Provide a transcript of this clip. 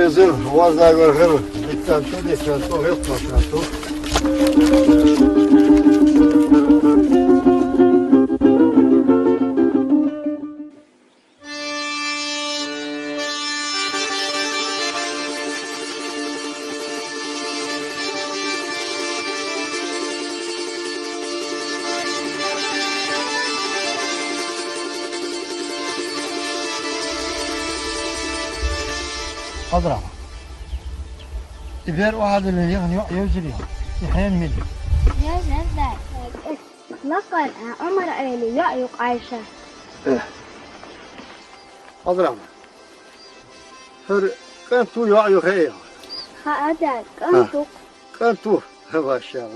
rezerv, hozzá agora, tanto, tanto. أضرع إبير واحد اللي يعني يوزلي يحين ملي يا زلمة لقد عمر عيني يعيق عايشة أضرع هر كنتو يعيو خير هذا كنتو كنتو ما شاء الله